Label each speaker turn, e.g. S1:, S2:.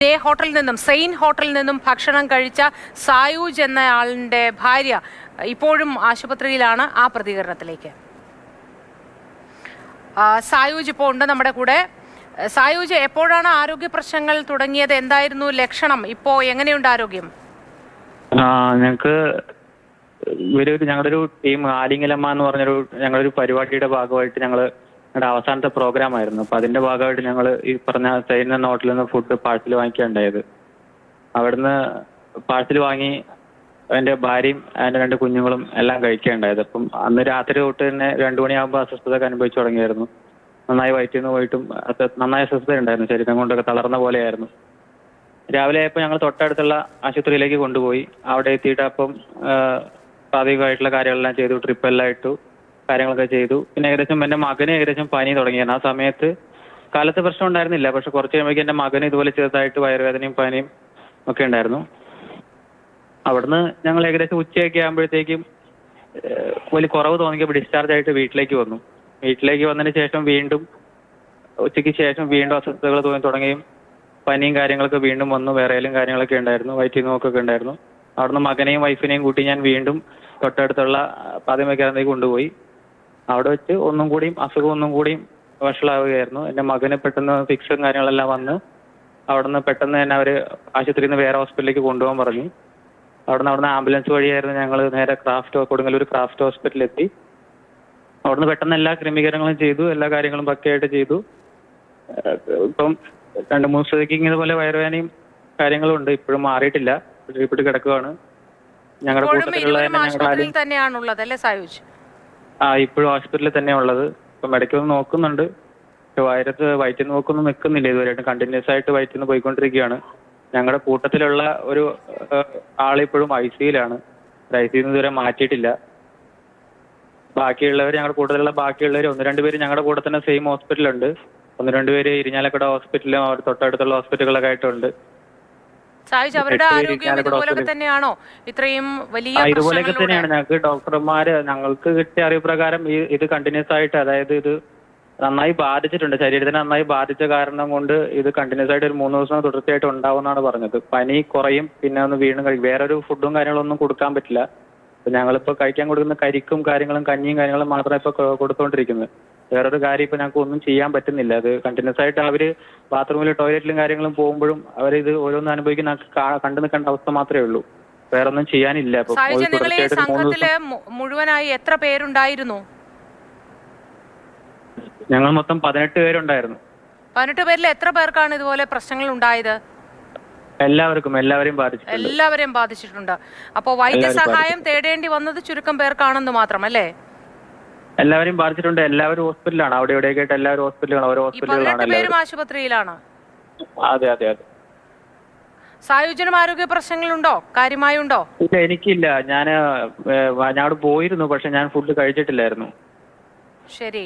S1: ഇതേ ഹോട്ടലിൽ നിന്നും സെയിൻ ഹോട്ടലിൽ നിന്നും ഭക്ഷണം കഴിച്ച സായൂജ് എന്നയാളിന്റെ ഭാര്യ ഇപ്പോഴും ആശുപത്രിയിലാണ്. ആ പ്രതികരണത്തിലേക്ക്. സായൂജ് ഇപ്പോൾ ഉണ്ട് നമ്മുടെ കൂടെ. സായൂജ്, എപ്പോഴാണ് ആരോഗ്യ പ്രശ്നങ്ങൾ തുടങ്ങിയത്? എന്തായിരുന്നു ലക്ഷണം? ഇപ്പോ എങ്ങനെയുണ്ട് ആരോഗ്യം?
S2: ഞങ്ങൾക്ക് ഞങ്ങളുടെ ഒരു ടീം ആലിംഗലമ്മ എന്ന് പറഞ്ഞൊരു ഞങ്ങളൊരു പരിപാടിയുടെ ഭാഗമായിട്ട് ഞങ്ങളുടെ അവസാനത്തെ പ്രോഗ്രാം ആയിരുന്നു. അപ്പൊ അതിന്റെ ഭാഗമായിട്ട് ഞങ്ങൾ ഈ പറഞ്ഞ സെയിൻ എന്ന ഹോട്ടലിൽ നിന്ന് ഫുഡ് പാഴ്സൽ വാങ്ങിക്കുകയുണ്ടായത്. അവിടുന്ന് പാഴ്സൽ വാങ്ങി എൻ്റെ ഭാര്യയും എൻ്റെ 2 കുഞ്ഞുങ്ങളും എല്ലാം കഴിക്കുകയുണ്ടായത്. അപ്പം അന്ന് രാത്രി തൊട്ട് തന്നെ 2 മണിയാകുമ്പോൾ അസ്വസ്ഥതയൊക്കെ അനുഭവിച്ചു തുടങ്ങിയായിരുന്നു. നന്നായി വയറ്റിൽ നിന്ന് പോയിട്ടും നന്നായി അസ്വസ്ഥത ഉണ്ടായിരുന്നു. ശരീരം കൊണ്ടൊക്കെ തളർന്ന പോലെയായിരുന്നു. രാവിലെ ആയപ്പോൾ ഞങ്ങൾ തൊട്ടടുത്തുള്ള ആശുപത്രിയിലേക്ക് കൊണ്ടുപോയി. അവിടെ എത്തിയിട്ട് അപ്പം പ്രാഥമികമായിട്ടുള്ള കാര്യങ്ങളെല്ലാം ചെയ്തു, ട്രിപ്പെല്ലാം ഇട്ടു, കാര്യങ്ങളൊക്കെ ചെയ്തു. പിന്നെ ഏകദേശം എൻ്റെ മകന് ഏകദേശം പനി തുടങ്ങിയാണ്. ആ സമയത്ത് കാലത്ത് പ്രശ്നം ഉണ്ടായിരുന്നില്ല, പക്ഷെ കുറച്ച് കഴിയുമ്പോഴേക്കും എൻ്റെ മകന് ഇതുപോലെ ചെറുതായിട്ട് വയറുവേദനയും പനിയും ഒക്കെ ഉണ്ടായിരുന്നു. അവിടുന്ന് ഞങ്ങൾ ഏകദേശം ഉച്ചയൊക്കെ ആകുമ്പോഴത്തേക്കും വലിയ കുറവ് തോന്നിയപ്പോൾ ഡിസ്ചാർജ് ആയിട്ട് വീട്ടിലേക്ക് വന്നു. വീട്ടിലേക്ക് വന്നതിന് ശേഷം വീണ്ടും ഉച്ചയ്ക്ക് ശേഷം വീണ്ടും അസ്വസ്ഥതകൾ തോന്നി തുടങ്ങിയും പനിയും കാര്യങ്ങളൊക്കെ വീണ്ടും വന്നു. വിറയലും കാര്യങ്ങളൊക്കെ ഉണ്ടായിരുന്നു, വയറ്റിൽ നോക്കൊക്കെ ഉണ്ടായിരുന്നു. അവിടുന്ന് മകനെയും വൈഫിനെയും കൂട്ടി ഞാൻ വീണ്ടും തൊട്ടടുത്തുള്ള പ്രാഥമിക കേന്ദ്രത്തിലേക്ക് കൊണ്ടുപോയി. അവിടെ വെച്ച് അസുഖം ഒന്നും കൂടിയും വഷളാവുകയായിരുന്നു. എൻ്റെ മകന് പെട്ടെന്ന് ഫിക്സും കാര്യങ്ങളെല്ലാം വന്ന് അവിടുന്ന് പെട്ടെന്ന് തന്നെ അവർ ആശുപത്രിയിൽ നിന്ന് വേറെ ഹോസ്പിറ്റലിലേക്ക് കൊണ്ടുപോകാൻ പറഞ്ഞു. അവിടുന്ന് ആംബുലൻസ് വഴിയായിരുന്നു ഞങ്ങൾ നേരെ കൊടുങ്ങല്ലൂർ ക്രാഫ്റ്റ് ഹോസ്പിറ്റലിൽ എത്തി. അവിടുന്ന് പെട്ടെന്ന് എല്ലാ ക്രമീകരണങ്ങളും ചെയ്തു, എല്ലാ കാര്യങ്ങളും പക്കയായിട്ട് ചെയ്തു. ഇപ്പം 2-3 ദിവസത്തേക്ക് ഇതുപോലെ വയറുവേദനയും കാര്യങ്ങളും ഉണ്ട്. ഇപ്പോഴും മാറിയിട്ടില്ല, ട്രീറ്റ്മെന്റ് കിടക്കുകയാണ്. ഞങ്ങളുടെ കൂട്ടത്തിലുള്ള ഇപ്പോഴും ഹോസ്പിറ്റലിൽ തന്നെയാണ് ഉള്ളത്. ഇപ്പം ഇടയ്ക്കൊന്ന് നോക്കുന്നുണ്ട്. വയറ്റിൽ നോക്കൊന്നും നിൽക്കുന്നില്ല, ഇതുവരെയായിട്ട് കണ്ടിന്യൂസ് ആയിട്ട് വയറ്റിൽ നിന്ന് പോയിക്കൊണ്ടിരിക്കുകയാണ്. ഞങ്ങളുടെ കൂട്ടത്തിലുള്ള ഒരു ആളിപ്പോഴും ICUലാണ്. ICU ഇതുവരെ മാറ്റിയിട്ടില്ല. ഞങ്ങളുടെ കൂട്ടത്തിലുള്ള ബാക്കിയുള്ളവർ 1-2 പേര് ഞങ്ങളുടെ കൂടെ തന്നെ സെയിം ഹോസ്പിറ്റലുണ്ട്. 1-2 പേര് ഇരിഞ്ഞാലക്കുട ഹോസ്പിറ്റലും അവർ തൊട്ടടുത്തുള്ള ഹോസ്പിറ്റലുകളൊക്കെ ആയിട്ടുണ്ട്.
S1: അവരുടെ ആരോഗ്യം ഇതുപോലൊക്കെ തന്നെയാണോ? ഇത്രയും വലിയ
S2: ഇതുപോലെയൊക്കെ തന്നെയാണ്. ഞങ്ങൾക്ക് കിട്ടിയ അറിവ് പ്രകാരം ഇത് കണ്ടിന്യൂസ് ആയിട്ട്, അതായത് ഇത് നന്നായി ബാധിച്ചിട്ടുണ്ട്, ശരീരത്തിന് നന്നായി ബാധിച്ച കാരണം കൊണ്ട് ഇത് കണ്ടിന്യൂസ് ആയിട്ട് ഒരു 3 ദിവസം തുടർച്ചയായിട്ട് ഉണ്ടാവുമെന്നാണ് പറഞ്ഞത്. പനി കുറയും, പിന്നെ ഒന്ന് വീണ്ടും കഴിക്കും. വേറൊരു ഫുഡും കാര്യങ്ങളൊന്നും കൊടുക്കാൻ പറ്റില്ല. അപ്പൊ ഞങ്ങളിപ്പോ കഴിക്കാൻ കൊടുക്കുന്ന കരിക്കും കാര്യങ്ങളും കഞ്ഞിയും കാര്യങ്ങളും മാത്രമേ ഇപ്പൊ കൊടുത്തോണ്ടിരിക്കുന്നത്. വേറൊരു കാര്യം ഇപ്പൊ ഞങ്ങൾക്ക് ഒന്നും ചെയ്യാൻ പറ്റുന്നില്ല. അത് കണ്ടിന്യൂസ് ആയിട്ട് അവര് ബാത്റൂമിലും ടോയ്ലറ്റിലും കാര്യങ്ങളും പോകുമ്പോഴും അവരിത് ഓരോന്ന് അനുഭവിക്കുന്ന കണ്ടു നിൽക്കേണ്ട അവസ്ഥ മാത്രമേ ഉള്ളൂ. വേറൊന്നും ചെയ്യാനില്ല.
S1: മുഴുവനായി എത്ര പേരുണ്ടായിരുന്നു?
S2: ഞങ്ങൾ മൊത്തം 18 പേരുണ്ടായിരുന്നു.
S1: 18 പേരിൽ എത്ര പേർക്കാണ് ഇതുപോലെ പ്രശ്നങ്ങൾ ഉണ്ടായത്?
S2: എല്ലാവരെയും
S1: ബാധിച്ചിട്ടുണ്ട്. അപ്പോ വൈദ്യസഹായം തേടേണ്ടി വന്നത് ചുരുക്കം പേർക്കാണെന്ന് മാത്രം അല്ലേ?
S2: എല്ലാവരെയും ബാധിച്ചിട്ടുണ്ട്. എല്ലാവരും ഹോസ്പിറ്റലാണ്. അവിടെ ഇവിടെയൊക്കെ ആയിട്ട് എല്ലാവരും ഹോസ്പിറ്റലുകളാണ്.
S1: ആശുപത്രിയിലാണ്.
S2: അതെ.
S1: സായുജനും ആരോഗ്യ പ്രശ്നങ്ങളുണ്ടോ? കാര്യമായുണ്ടോ?
S2: ഇല്ല, എനിക്കില്ല. ഞാൻ അവിടെ പോയിരുന്നു, പക്ഷെ ഞാൻ ഫുഡ് കഴിച്ചിട്ടില്ലായിരുന്നു.
S1: ശരി.